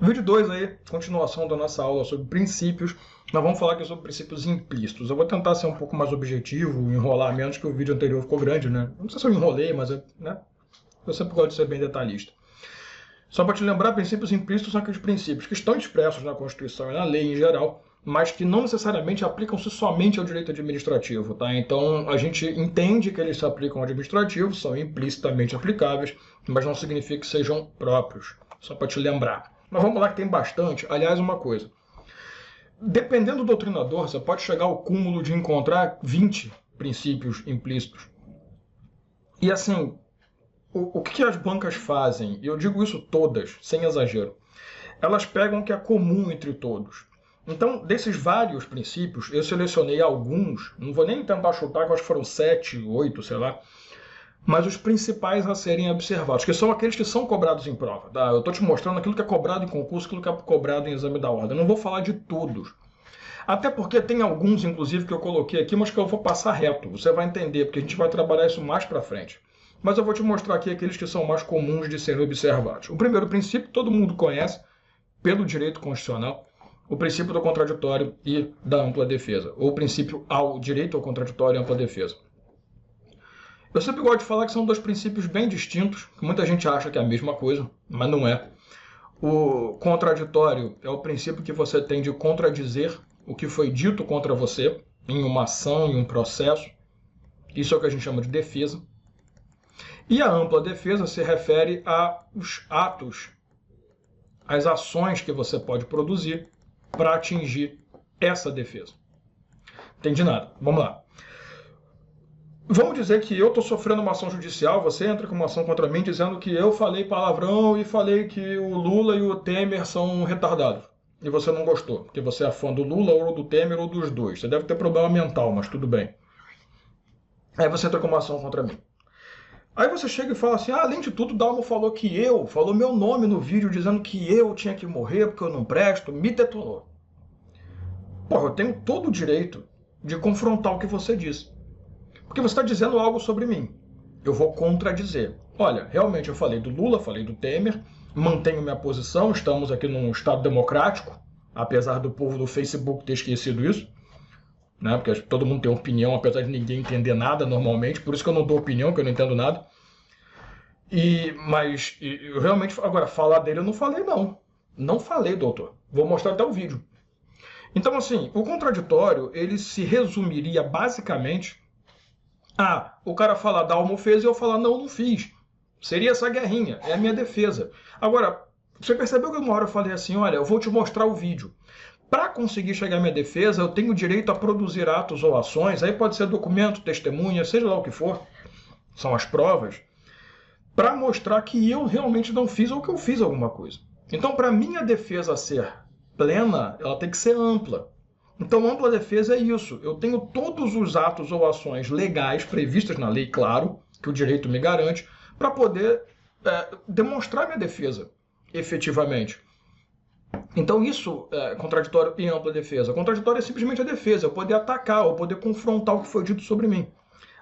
Vídeo 2 aí, continuação da nossa aula sobre princípios. Nós vamos falar aqui sobre princípios implícitos. Eu vou tentar ser um pouco mais objetivo, enrolar menos, que o vídeo anterior ficou grande, né? Não sei se eu enrolei, mas né? Eu sempre gosto de ser bem detalhista. Só para te lembrar, princípios implícitos são aqueles princípios que estão expressos na Constituição e na lei em geral, mas que não necessariamente aplicam-se somente ao direito administrativo, tá? Então, a gente entende que eles se aplicam ao administrativo, são implicitamente aplicáveis, mas não significa que sejam próprios. Só para te lembrar. Mas vamos lá que tem bastante. Aliás, uma coisa. Dependendo do doutrinador, você pode chegar ao cúmulo de encontrar 20 princípios implícitos. E assim, o que as bancas fazem? E eu digo isso todas, sem exagero. Elas pegam o que é comum entre todos. Então, desses vários princípios, eu selecionei alguns, não vou nem tentar chutar, que eu acho que foram 7, 8, sei lá, mas os principais a serem observados, que são aqueles que são cobrados em prova. Tá? Eu estou te mostrando aquilo que é cobrado em concurso, aquilo que é cobrado em exame da ordem. Eu não vou falar de todos. Até porque tem alguns, inclusive, que eu coloquei aqui, mas que eu vou passar reto. Você vai entender, porque a gente vai trabalhar isso mais para frente. Mas eu vou te mostrar aqui aqueles que são mais comuns de serem observados. O primeiro princípio, todo mundo conhece, pelo direito constitucional, o princípio do contraditório e da ampla defesa. Ou o princípio ao direito ao contraditório e ampla defesa. Eu sempre gosto de falar que são dois princípios bem distintos, que muita gente acha que é a mesma coisa, mas não é. O contraditório é o princípio que você tem de contradizer o que foi dito contra você em uma ação, em um processo. Isso é o que a gente chama de defesa. E a ampla defesa se refere aos atos, às ações que você pode produzir para atingir essa defesa. Entendi nada. Vamos lá. Vamos dizer que eu estou sofrendo uma ação judicial, você entra com uma ação contra mim dizendo que eu falei palavrão e falei que o Lula e o Temer são retardados. E você não gostou, porque você é fã do Lula ou do Temer ou dos dois. Você deve ter problema mental, mas tudo bem. Aí você entra com uma ação contra mim. Aí você chega e fala assim, além de tudo, Dalmo falou falou meu nome no vídeo dizendo que eu tinha que morrer porque eu não presto, me detonou. Porra, eu tenho todo o direito de confrontar o que você disse. Porque você está dizendo algo sobre mim. Eu vou contradizer. Olha, realmente eu falei do Lula, falei do Temer, mantenho minha posição, estamos aqui num Estado democrático, apesar do povo do Facebook ter esquecido isso, né? Porque todo mundo tem opinião, apesar de ninguém entender nada normalmente, por isso que eu não dou opinião, que eu não entendo nada. Mas eu realmente, agora, falar dele eu não falei não. Não falei, doutor. Vou mostrar até o vídeo. Então, assim, o contraditório, ele se resumiria basicamente... o cara fala Dalmo fez e eu falar não fiz. Seria essa guerrinha, é a minha defesa. Agora, você percebeu que uma hora eu falei assim, olha, eu vou te mostrar o vídeo. Para conseguir chegar à minha defesa, eu tenho direito a produzir atos ou ações, aí pode ser documento, testemunha, seja lá o que for, são as provas, para mostrar que eu realmente não fiz ou que eu fiz alguma coisa. Então, para minha defesa ser plena, ela tem que ser ampla. Então, ampla defesa é isso. Eu tenho todos os atos ou ações legais previstas na lei, claro, que o direito me garante, para poder demonstrar minha defesa, efetivamente. Então, isso é contraditório e ampla defesa. Contraditório é simplesmente a defesa, eu poder atacar, ou poder confrontar o que foi dito sobre mim.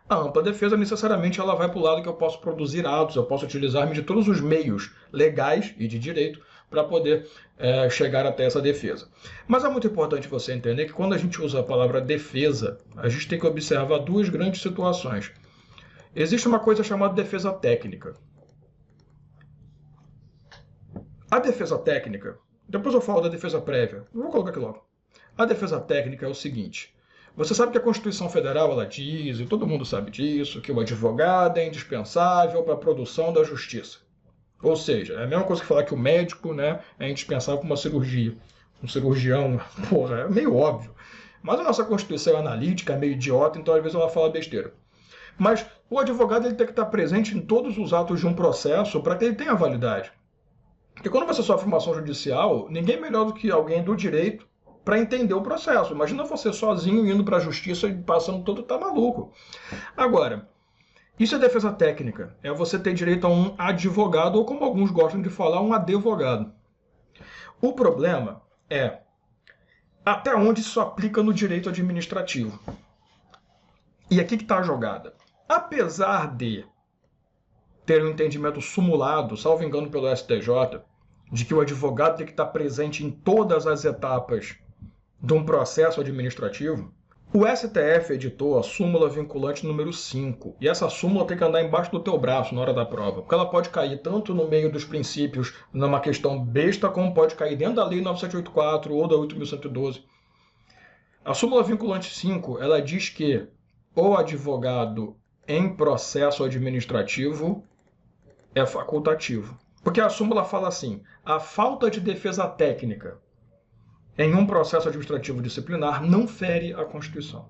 A ampla defesa, necessariamente, ela vai para o lado que eu posso produzir atos, eu posso utilizar-me de todos os meios legais e de direito para poder chegar até essa defesa. Mas é muito importante você entender que quando a gente usa a palavra defesa, a gente tem que observar duas grandes situações. Existe uma coisa chamada defesa técnica. A defesa técnica, depois eu falo da defesa prévia, vou colocar aqui logo. A defesa técnica é o seguinte, você sabe que a Constituição Federal ela diz, e todo mundo sabe disso, que o advogado é indispensável para a produção da justiça. Ou seja, é a mesma coisa que falar que o médico, né, é indispensável para uma cirurgia. Um cirurgião, porra, é meio óbvio. Mas a nossa Constituição é analítica, é meio idiota, então às vezes ela fala besteira. Mas o advogado ele tem que estar presente em todos os atos de um processo para que ele tenha validade. Porque quando você sofre uma ação judicial, ninguém é melhor do que alguém do direito para entender o processo. Imagina você sozinho indo para a justiça e passando todo, tá maluco. Agora, isso é defesa técnica, é você ter direito a um advogado, ou como alguns gostam de falar, um advogado. O problema é até onde isso aplica no direito administrativo. E aqui que está a jogada. Apesar de ter um entendimento sumulado, salvo engano pelo STJ, de que o advogado tem que estar presente em todas as etapas de um processo administrativo, o STF editou a súmula vinculante número 5, e essa súmula tem que andar embaixo do teu braço na hora da prova, porque ela pode cair tanto no meio dos princípios, numa questão besta, como pode cair dentro da Lei 9784 ou da 8.112. A súmula vinculante 5, ela diz que o advogado em processo administrativo é facultativo. Porque a súmula fala assim, a falta de defesa técnica em um processo administrativo disciplinar não fere a Constituição.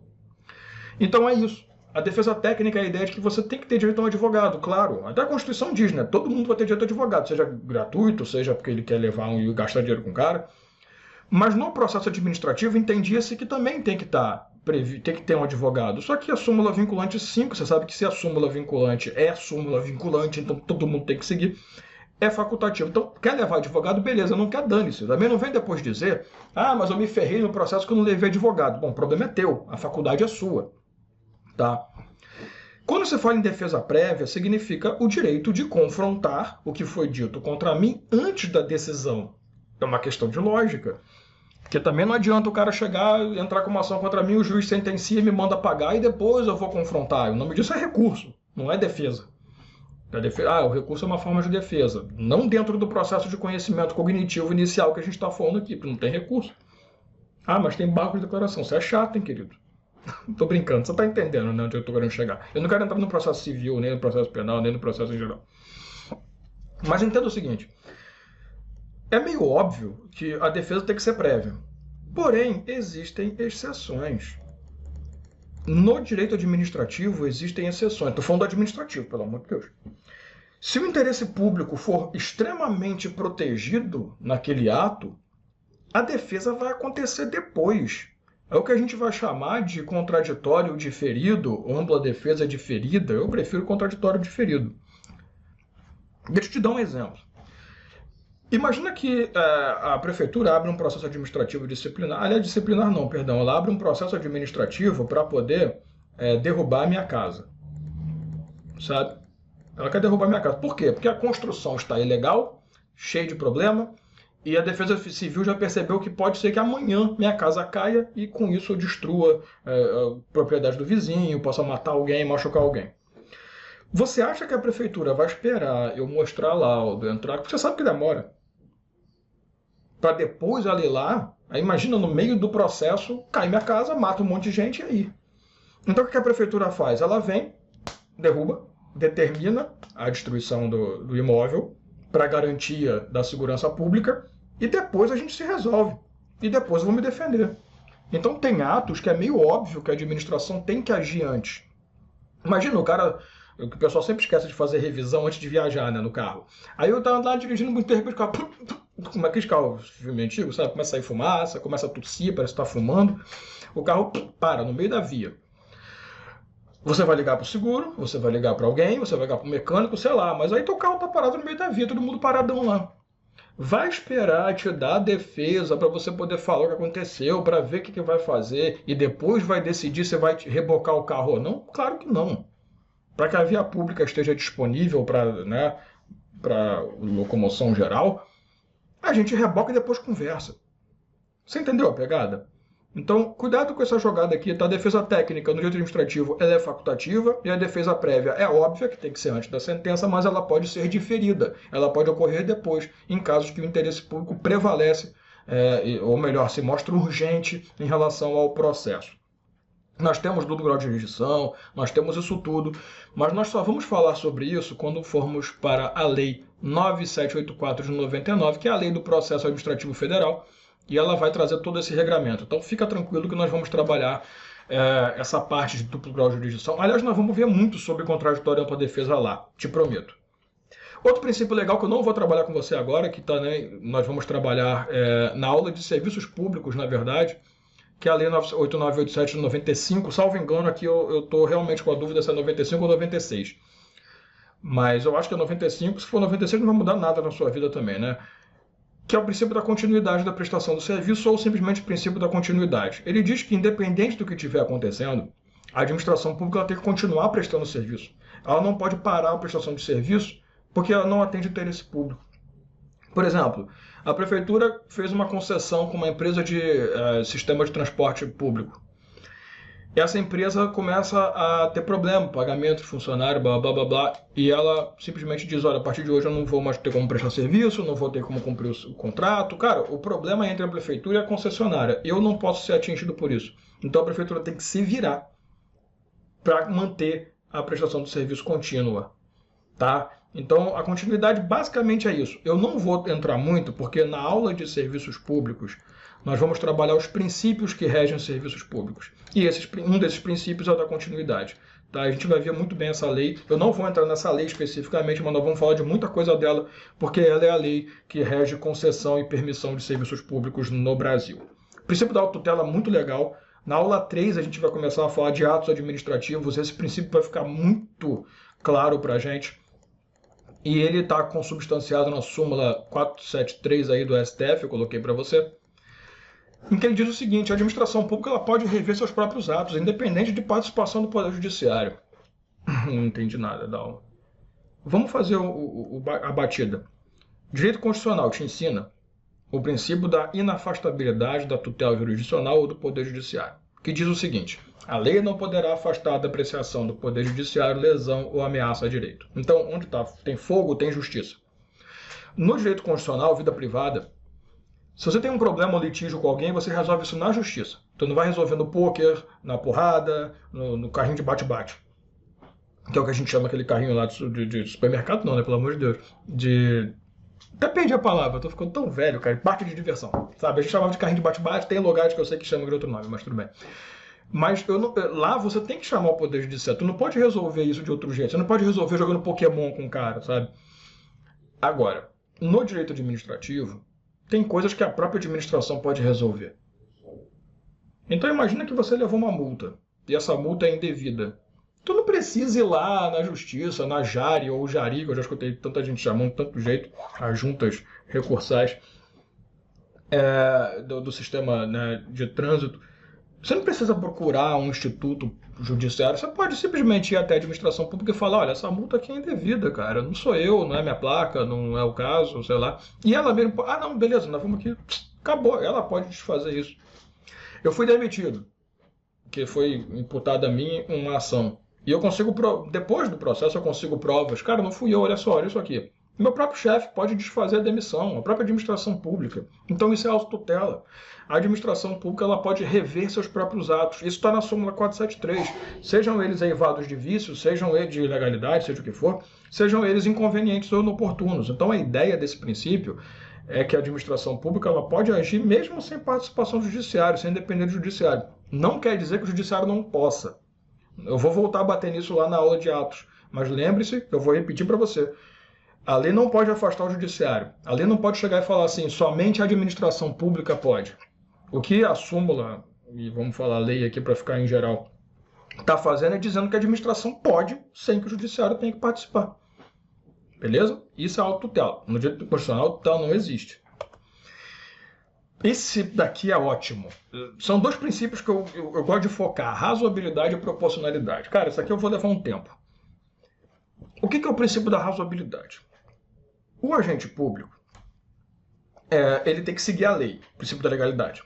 Então é isso. A defesa técnica é a ideia de que você tem que ter direito a um advogado, claro. Até a Constituição diz, né? Todo mundo vai ter direito a advogado, seja gratuito, seja porque ele quer levar e gastar dinheiro com o cara. Mas no processo administrativo entendia-se que também tem que ter um advogado. Só que a súmula vinculante 5, você sabe que se a súmula vinculante é súmula vinculante, então todo mundo tem que seguir, é facultativo. Então, quer levar advogado? Beleza, não quer, dane-se. Também não vem depois dizer, ah, mas eu me ferrei no processo que eu não levei advogado. Bom, o problema é teu, a faculdade é sua. Tá? Quando você fala em defesa prévia, significa o direito de confrontar o que foi dito contra mim antes da decisão. É uma questão de lógica. Porque também não adianta o cara chegar, entrar com uma ação contra mim, o juiz sentencia e me manda pagar e depois eu vou confrontar. O nome disso é recurso, não é defesa. O recurso é uma forma de defesa. Não dentro do processo de conhecimento cognitivo inicial que a gente está falando aqui, porque não tem recurso. Ah, mas tem banco de declaração. Você é chato, hein, querido? Tô brincando, você está entendendo, né, onde eu estou querendo chegar. Eu não quero entrar no processo civil, nem no processo penal, nem no processo em geral. Mas entenda o seguinte. É meio óbvio que a defesa tem que ser prévia. Porém, existem exceções. No direito administrativo existem exceções. Estou falando do administrativo, pelo amor de Deus. Se o interesse público for extremamente protegido naquele ato, a defesa vai acontecer depois. É o que a gente vai chamar de contraditório diferido, ou ampla defesa diferida. Eu prefiro contraditório diferido. Deixa eu te dar um exemplo. Imagina que a prefeitura abre um processo administrativo disciplinar. Aliás, disciplinar não, perdão. Ela abre um processo administrativo para poder derrubar a minha casa. Sabe? Ela quer derrubar a minha casa. Por quê? Porque a construção está ilegal, cheia de problema, e a Defesa Civil já percebeu que pode ser que amanhã minha casa caia e com isso eu destrua a propriedade do vizinho, possa matar alguém, machucar alguém. Você acha que a prefeitura vai esperar eu mostrar laudo, entrar, porque você sabe que demora, para depois ela ir lá, aí imagina no meio do processo, cai minha casa, mata um monte de gente e aí? Então o que a prefeitura faz? Ela vem, derruba, determina a destruição do imóvel para garantia da segurança pública e depois a gente se resolve. E depois eu vou me defender. Então tem atos que é meio óbvio que a administração tem que agir antes. Imagina o cara... O pessoal sempre esquece de fazer revisão antes de viajar, né, no carro. Aí eu tava lá dirigindo muito tempo, o carro... Como aqueles carros filme antigo, sabe? Começa a sair fumaça, começa a tossir, parece que tá fumando. O carro para no meio da via. Você vai ligar para o seguro, você vai ligar para alguém, você vai ligar para o mecânico, sei lá. Mas aí teu carro tá parado no meio da via, todo mundo paradão lá. Vai esperar te dar a defesa para você poder falar o que aconteceu, para ver o que vai fazer e depois vai decidir se vai rebocar o carro ou não? Claro que não. Para que a via pública esteja disponível para locomoção geral, a gente reboca e depois conversa. Você entendeu a pegada? Então, cuidado com essa jogada aqui, tá? A defesa técnica no direito administrativo ela é facultativa e a defesa prévia é óbvia, que tem que ser antes da sentença, mas ela pode ser diferida. Ela pode ocorrer depois, em casos que o interesse público prevalece, ou melhor, se mostra urgente em relação ao processo. Nós temos duplo grau de jurisdição, nós temos isso tudo, mas nós só vamos falar sobre isso quando formos para a Lei 9784 de 99, que é a Lei do Processo Administrativo Federal, e ela vai trazer todo esse regramento. Então fica tranquilo que nós vamos trabalhar essa parte de duplo grau de jurisdição. Aliás, nós vamos ver muito sobre contraditório e ampla defesa lá, te prometo. Outro princípio legal que eu não vou trabalhar com você agora, que nós vamos trabalhar na aula de serviços públicos, na verdade, que é a Lei 8987 de 95, salvo engano, aqui eu estou realmente com a dúvida se é 95 ou 96. Mas eu acho que é 95, se for 96 não vai mudar nada na sua vida também, né? Que é o princípio da continuidade da prestação do serviço ou simplesmente o princípio da continuidade. Ele diz que, independente do que estiver acontecendo, a administração pública ela tem que continuar prestando serviço. Ela não pode parar a prestação de serviço porque ela não atende o interesse público. Por exemplo, a prefeitura fez uma concessão com uma empresa de sistema de transporte público. Essa empresa começa a ter problema, pagamento de funcionário, blá blá blá blá, e ela simplesmente diz, olha, a partir de hoje eu não vou mais ter como prestar serviço, não vou ter como cumprir o contrato. Cara, o problema é entre a prefeitura e a concessionária. Eu não posso ser atingido por isso. Então a prefeitura tem que se virar para manter a prestação do serviço contínua, tá? Então a continuidade basicamente é isso. Eu não vou entrar muito, porque na aula de serviços públicos nós vamos trabalhar os princípios que regem os serviços públicos. E um desses princípios é o da continuidade. Tá? A gente vai ver muito bem essa lei. Eu não vou entrar nessa lei especificamente, mas nós vamos falar de muita coisa dela, porque ela é a lei que rege concessão e permissão de serviços públicos no Brasil. O princípio da autotutela é muito legal. Na aula 3 a gente vai começar a falar de atos administrativos. Esse princípio vai ficar muito claro para a gente. E ele está consubstanciado na súmula 473 aí do STF, eu coloquei para você, em que ele diz o seguinte: a administração pública ela pode rever seus próprios atos, independente de participação do Poder Judiciário. Não entendi nada da aula. Vamos fazer a batida. Direito constitucional te ensina o princípio da inafastabilidade da tutela jurisdicional ou do Poder Judiciário, que diz o seguinte: a lei não poderá afastar da apreciação do Poder Judiciário lesão ou ameaça a direito. Então, onde tem fogo, tem justiça. No direito constitucional, vida privada, se você tem um problema ou litígio com alguém, você resolve isso na justiça. Então não vai resolver no pôquer, na porrada, no carrinho de bate-bate. Que é o que a gente chama aquele carrinho lá de supermercado, não, né? Pelo amor de Deus. Até perdi a palavra, eu tô ficando tão velho, cara. Parque de diversão, sabe? A gente chamava de carrinho de bate-bate, tem lugares que eu sei que chama de outro nome, mas tudo bem. Mas lá você tem que chamar o Poder Judiciário. Tu não pode resolver isso de outro jeito. Você não pode resolver jogando Pokémon com o cara, sabe? Agora, no direito administrativo, tem coisas que a própria administração pode resolver. Então imagina que você levou uma multa, e essa multa é indevida. Tu não precisa ir lá na justiça, na Jari ou Jari, que eu já escutei tanta gente chamando de tanto jeito, as juntas recursais do sistema, né, de trânsito. Você não precisa procurar um instituto judiciário, você pode simplesmente ir até a administração pública e falar, olha, essa multa aqui é indevida, cara, não sou eu, não é minha placa, não é o caso, sei lá. E ela mesmo, não, beleza, nós vamos aqui, acabou, ela pode desfazer isso. Eu fui demitido, que foi imputada a mim uma ação. E eu consigo, depois do processo, eu consigo provas. Cara, não fui eu, olha só, olha isso aqui. Meu próprio chefe pode desfazer a demissão, a própria administração pública. Então isso é autotutela. A administração pública ela pode rever seus próprios atos. Isso está na súmula 473. Sejam eles eivados de vício, sejam eles de ilegalidade, seja o que for, sejam eles inconvenientes ou inoportunos. Então a ideia desse princípio é que a administração pública ela pode agir mesmo sem participação do judiciário, sem depender do judiciário. Não quer dizer que o judiciário não possa. Eu vou voltar a bater nisso lá na aula de atos. Mas lembre-se, eu vou repetir para você. A lei não pode afastar o judiciário. A lei não pode chegar e falar assim, somente a administração pública pode. O que a súmula, e vamos falar a lei aqui para ficar em geral, está fazendo é dizendo que a administração pode, sem que o judiciário tenha que participar. Beleza? Isso é autotutela. No direito constitucional, autotutela não existe. Esse daqui é ótimo. São dois princípios que eu gosto de focar, razoabilidade e proporcionalidade. Cara, isso aqui eu vou levar um tempo. O que é o princípio da razoabilidade? O agente público, ele tem que seguir a lei, o princípio da legalidade.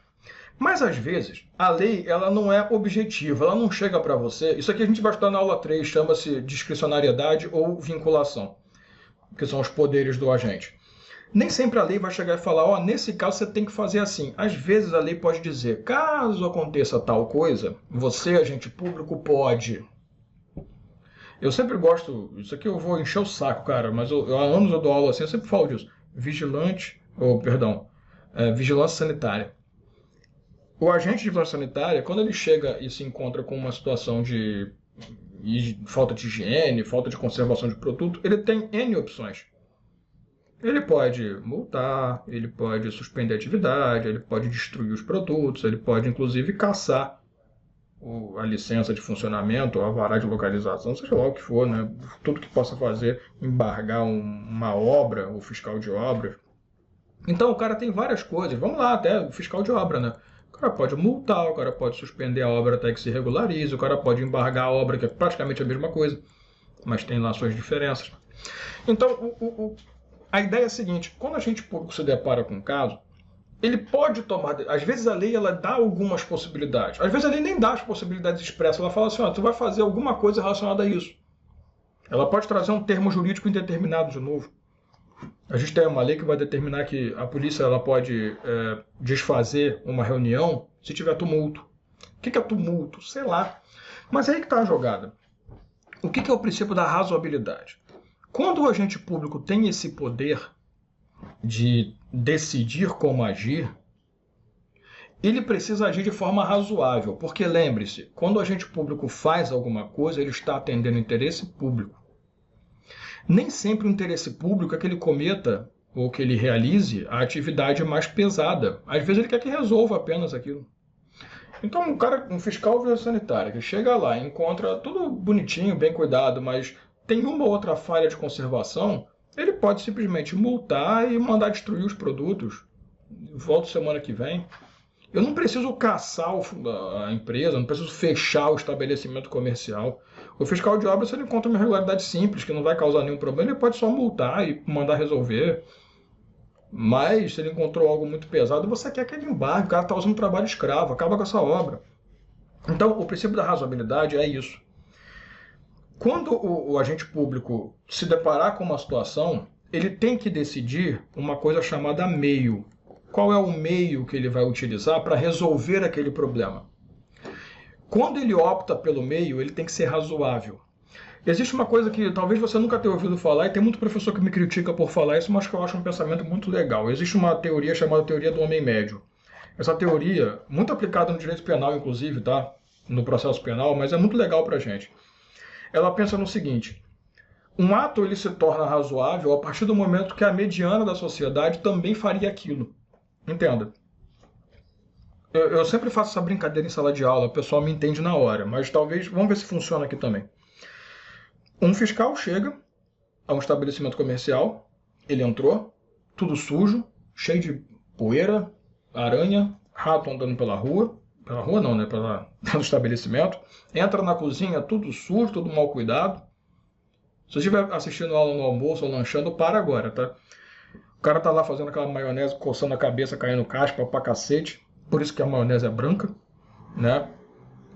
Mas, às vezes, a lei ela não é objetiva, ela não chega para você. Isso aqui a gente vai estudar na aula 3, chama-se discricionariedade ou vinculação, que são os poderes do agente. Nem sempre a lei vai chegar e falar, nesse caso você tem que fazer assim. Às vezes a lei pode dizer, caso aconteça tal coisa, você, agente público, pode. Eu sempre gosto, isso aqui eu vou encher o saco, cara, mas há anos eu dou aula assim, eu sempre falo disso. Vigilância sanitária. O agente de vigilância sanitária, quando ele chega e se encontra com uma situação de falta de higiene, falta de conservação de produto, ele tem N opções. Ele pode multar, ele pode suspender a atividade, ele pode destruir os produtos, ele pode inclusive caçar a licença de funcionamento, o alvará de localização, seja lá o que for, né? Tudo que possa fazer, embargar uma obra, o fiscal de obras. Então o cara tem várias coisas, vamos lá, até o fiscal de obra, né? O cara pode multar, o cara pode suspender a obra até que se regularize, o cara pode embargar a obra, que é praticamente a mesma coisa, mas tem lá suas diferenças. Então a ideia é a seguinte, quando a gente público se depara com um caso, ele pode tomar... Às vezes a lei ela dá algumas possibilidades. Às vezes a lei nem dá as possibilidades expressas. Ela fala assim, ó, tu vai fazer alguma coisa relacionada a isso. Ela pode trazer um termo jurídico indeterminado de novo. A gente tem uma lei que vai determinar que a polícia ela pode desfazer uma reunião se tiver tumulto. O que é tumulto? Sei lá. Mas é aí que está a jogada. O que é o princípio da razoabilidade? Quando o agente público tem esse poder de decidir como agir, ele precisa agir de forma razoável, porque lembre-se, quando o agente público faz alguma coisa, ele está atendendo interesse público. Nem sempre o interesse público é que ele cometa ou que ele realize a atividade mais pesada. Às vezes ele quer que resolva apenas aquilo. Então um fiscal sanitário que chega lá e encontra tudo bonitinho, bem cuidado, mas tem uma ou outra falha de conservação, ele pode simplesmente multar e mandar destruir os produtos. Volto semana que vem. Eu não preciso caçar a empresa, não preciso fechar o estabelecimento comercial. O fiscal de obra, se ele encontra uma irregularidade simples, que não vai causar nenhum problema, ele pode só multar e mandar resolver. Mas, se ele encontrou algo muito pesado, você quer que ele embargue, o cara está usando trabalho escravo, acaba com essa obra. Então, o princípio da razoabilidade é isso. Quando o agente público se deparar com uma situação, ele tem que decidir uma coisa chamada meio. Qual é o meio que ele vai utilizar para resolver aquele problema? Quando ele opta pelo meio, ele tem que ser razoável. Existe uma coisa que talvez você nunca tenha ouvido falar, e tem muito professor que me critica por falar isso, mas que eu acho um pensamento muito legal. Existe uma teoria chamada teoria do homem médio. Essa teoria, muito aplicada no direito penal, inclusive, tá? No processo penal, mas é muito legal pra gente. Ela pensa no seguinte: um ato ele se torna razoável a partir do momento que a mediana da sociedade também faria aquilo. Entenda. Eu sempre faço essa brincadeira em sala de aula, o pessoal me entende na hora, mas talvez, vamos ver se funciona aqui também. Um fiscal chega a um estabelecimento comercial, ele entrou, tudo sujo, cheio de poeira, aranha, rato andando pela rua não, né, pelo estabelecimento, entra na cozinha, tudo sujo, tudo mal cuidado. Se você estiver assistindo aula no almoço ou lanchando, para agora, tá? O cara tá lá fazendo aquela maionese, coçando a cabeça, caindo caspa pra cacete, por isso que a maionese é branca, né?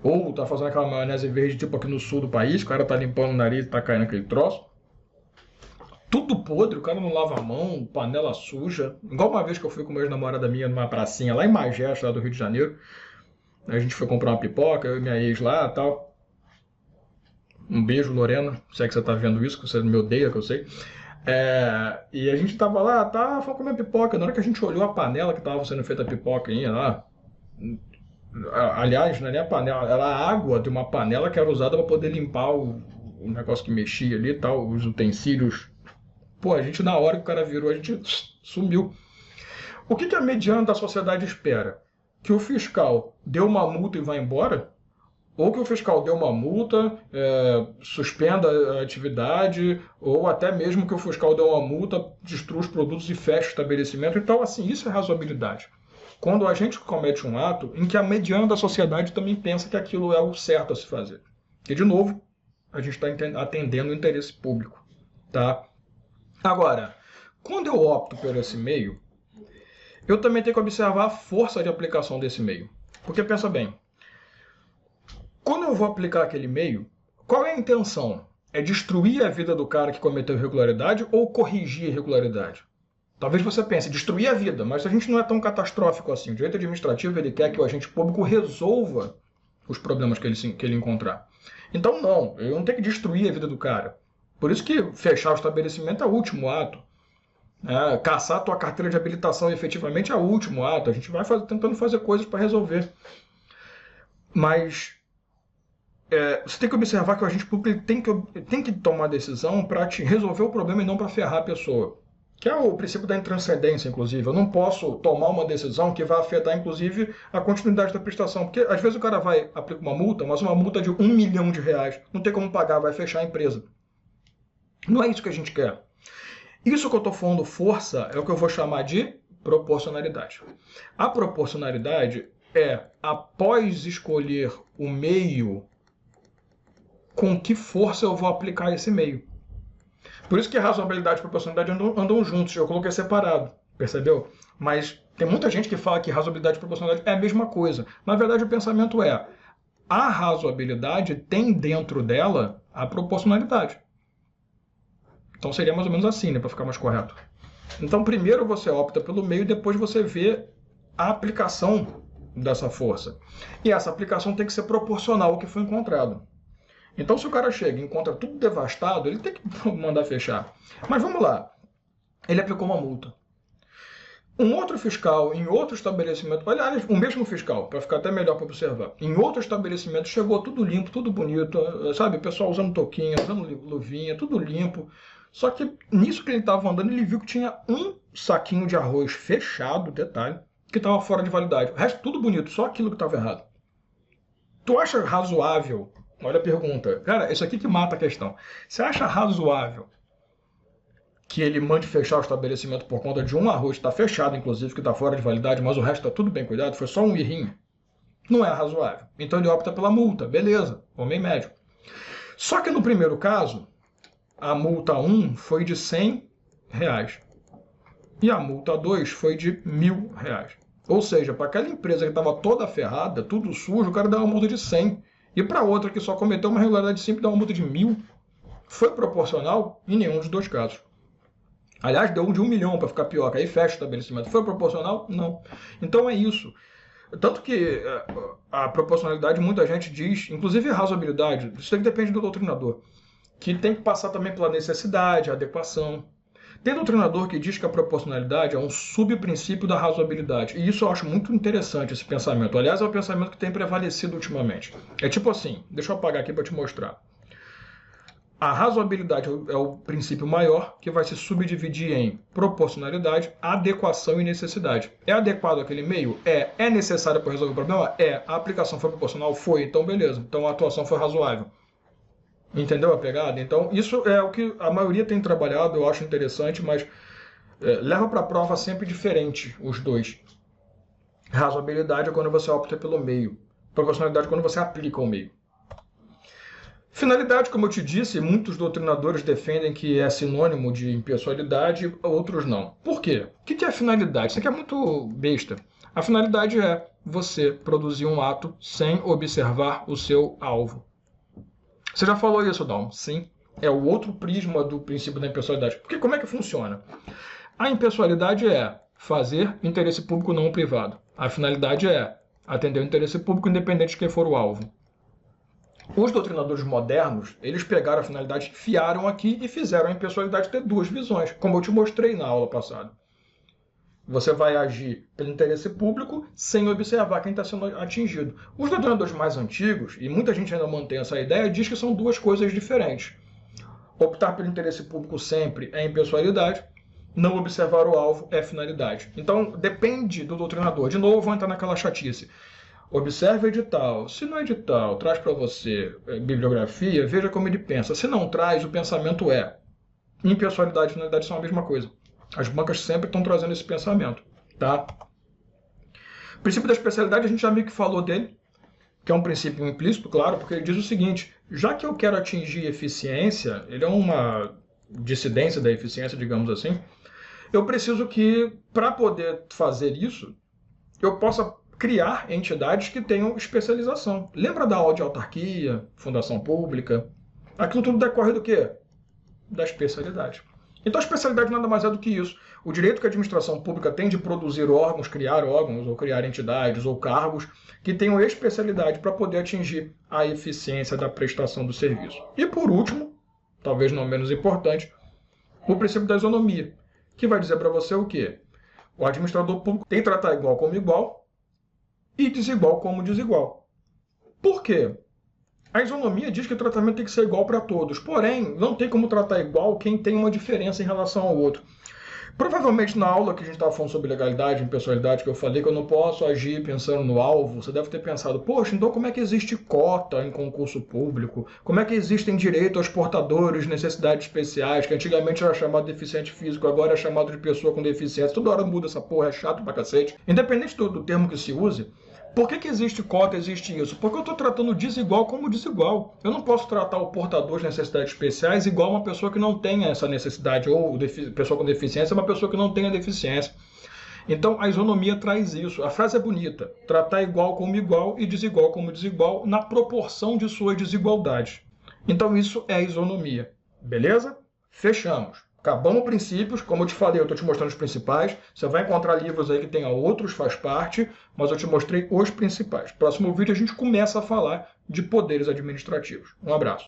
Ou tá fazendo aquela maionese verde, tipo aqui no sul do país, o cara tá limpando o nariz e tá caindo aquele troço. Tudo podre, o cara não lava a mão, panela suja. Igual uma vez que eu fui com uma ex-namorada minha numa pracinha lá em Magé, lá do Rio de Janeiro. A gente foi comprar uma pipoca, eu e minha ex lá e tal. Um beijo, Lorena, se é que você tá vendo isso, que você me odeia, que eu sei. E a gente tava lá, fomos comer pipoca. Na hora que a gente olhou a panela que tava sendo feita a pipoca lá, aliás, não é nem a panela, era a água de uma panela que era usada para poder limpar o negócio que mexia ali e tal, os utensílios. Pô, a gente na hora que o cara virou, a gente sumiu. O que a mediana da sociedade espera? Que o fiscal dê uma multa e vá embora? Ou que o fiscal dê uma multa, suspenda a atividade, ou até mesmo que o fiscal dê uma multa, destrua os produtos e feche o estabelecimento. Então, assim, isso é razoabilidade. Quando a gente comete um ato em que a mediana da sociedade também pensa que aquilo é o certo a se fazer. E, de novo, a gente está atendendo o interesse público. Tá? Agora, quando eu opto por esse meio, eu também tenho que observar a força de aplicação desse meio. Porque, pensa bem, quando eu vou aplicar aquele meio, qual é a intenção? É destruir a vida do cara que cometeu irregularidade ou corrigir a irregularidade? Talvez você pense, destruir a vida, mas a gente não é tão catastrófico assim. O direito administrativo ele quer que o agente público resolva os problemas que ele encontrar. Então não, eu não tenho que destruir a vida do cara. Por isso que fechar o estabelecimento é o último ato. Caçar a tua carteira de habilitação efetivamente é o último ato. A gente vai tentando fazer coisas para resolver. Mas você tem que observar que o agente público tem que tomar decisão para resolver o problema e não para ferrar a pessoa. Que é o princípio da intranscendência, inclusive. Eu não posso tomar uma decisão que vai afetar, inclusive, a continuidade da prestação. Porque, às vezes, o cara vai aplicar uma multa, mas uma multa de R$1 milhão. Não tem como pagar, vai fechar a empresa. Não é isso que a gente quer. Isso que eu estou falando, força, é o que eu vou chamar de proporcionalidade. A proporcionalidade é, após escolher o meio, com que força eu vou aplicar esse meio. Por isso que razoabilidade e proporcionalidade andam juntos. Eu coloquei separado, percebeu? Mas tem muita gente que fala que razoabilidade e proporcionalidade é a mesma coisa. Na verdade, o pensamento é: a razoabilidade tem dentro dela a proporcionalidade. Então seria mais ou menos assim, né, para ficar mais correto. Então primeiro você opta pelo meio e depois você vê a aplicação dessa força. E essa aplicação tem que ser proporcional ao que foi encontrado. Então se o cara chega e encontra tudo devastado, ele tem que mandar fechar. Mas vamos lá. Ele aplicou uma multa. Um outro fiscal em outro estabelecimento, aliás, o mesmo fiscal, para ficar até melhor para observar, em outro estabelecimento chegou tudo limpo, tudo bonito, sabe? O pessoal usando touquinha, usando luvinha, tudo limpo. Só que nisso que ele estava andando, ele viu que tinha um saquinho de arroz fechado, detalhe, que estava fora de validade. O resto tudo bonito, só aquilo que estava errado. Tu acha razoável? Olha a pergunta. Cara, isso aqui que mata a questão. Você acha razoável que ele mande fechar o estabelecimento por conta de um arroz que está fechado, inclusive, que está fora de validade, mas o resto está tudo bem cuidado, foi só um errinho? Não é razoável. Então ele opta pela multa, beleza, homem médio. Só que no primeiro caso, a multa 1 foi de R$100 e a multa 2 foi de R$1.000. Ou seja, para aquela empresa que estava toda ferrada, tudo sujo, o cara dá uma multa de 100. E para outra que só cometeu uma irregularidade simples, dá uma multa de 1.000. Foi proporcional em nenhum dos dois casos. Aliás, deu um de 1 milhão para ficar pior, que aí fecha o estabelecimento. Foi proporcional? Não. Então é isso. Tanto que a proporcionalidade, muita gente diz, inclusive a razoabilidade, isso aí depende do doutrinador, que tem que passar também pela necessidade, adequação. Tem doutrinador que diz que a proporcionalidade é um subprincípio da razoabilidade. E isso eu acho muito interessante, esse pensamento. Aliás, é o pensamento que tem prevalecido ultimamente. É tipo assim, deixa eu apagar aqui para te mostrar. A razoabilidade é o princípio maior, que vai se subdividir em proporcionalidade, adequação e necessidade. É adequado aquele meio? É. É necessário para resolver o problema? É. A aplicação foi proporcional? Foi. Então, beleza. Então, a atuação foi razoável. Entendeu a pegada? Então, isso é o que a maioria tem trabalhado, eu acho interessante, mas leva para a prova sempre diferente os dois. Razoabilidade é quando você opta pelo meio. Proporcionalidade é quando você aplica o meio. Finalidade, como eu te disse, muitos doutrinadores defendem que é sinônimo de impessoalidade, outros não. Por quê? O que é finalidade? Isso aqui é muito besta. A finalidade é você produzir um ato sem observar o seu alvo. Você já falou isso, Dalmo? Sim. É o outro prisma do princípio da impessoalidade. Porque como é que funciona? A impessoalidade é fazer interesse público não privado. A finalidade é atender o interesse público independente de quem for o alvo. Os doutrinadores modernos, eles pegaram a finalidade, enfiaram aqui e fizeram a impessoalidade ter duas visões, como eu te mostrei na aula passada. Você vai agir pelo interesse público sem observar quem está sendo atingido. Os doutrinadores mais antigos, e muita gente ainda mantém essa ideia, diz que são duas coisas diferentes. Optar pelo interesse público sempre é impessoalidade, não observar o alvo é finalidade. Então, depende do doutrinador. De novo, vou entrar naquela chatice. Observe o edital. Se no edital traz para você bibliografia, veja como ele pensa. Se não traz, o pensamento é. Impessoalidade e finalidade são a mesma coisa. As bancas sempre estão trazendo esse pensamento. Tá? O princípio da especialidade, a gente já meio que falou dele, que é um princípio implícito, claro, porque ele diz o seguinte: já que eu quero atingir eficiência, ele é uma dissidência da eficiência, digamos assim, eu preciso que, para poder fazer isso, eu possa criar entidades que tenham especialização. Lembra da aula de autarquia, fundação pública? Aquilo tudo decorre do quê? Da especialidade. Então a especialidade nada mais é do que isso. O direito que a administração pública tem de produzir órgãos, ou criar entidades, ou cargos que tenham especialidade para poder atingir a eficiência da prestação do serviço. E por último, talvez não menos importante, o princípio da isonomia, que vai dizer para você o quê? O administrador público tem que tratar igual como igual, e desigual como desigual. Por quê? A isonomia diz que o tratamento tem que ser igual para todos, porém, não tem como tratar igual quem tem uma diferença em relação ao outro. Provavelmente na aula que a gente estava falando sobre legalidade e impessoalidade, que eu falei que eu não posso agir pensando no alvo, você deve ter pensado, poxa, então como é que existe cota em concurso público? Como é que existem direito aos portadores de necessidades especiais, que antigamente era chamado de deficiente físico, agora é chamado de pessoa com deficiência? Toda hora muda essa porra, é chato pra cacete. Independente do termo que se use, Por que existe cota, existe isso? Porque eu estou tratando desigual como desigual. Eu não posso tratar o portador de necessidades especiais igual uma pessoa que não tenha essa necessidade, ou pessoa com deficiência, uma pessoa que não tenha deficiência. Então, a isonomia traz isso. A frase é bonita. Tratar igual como igual e desigual como desigual na proporção de suas desigualdades. Então, isso é a isonomia. Beleza? Fechamos. Acabamos princípios. Como eu te falei, eu estou te mostrando os principais. Você vai encontrar livros aí que tenha outros, faz parte, mas eu te mostrei os principais. Próximo vídeo a gente começa a falar de poderes administrativos. Um abraço.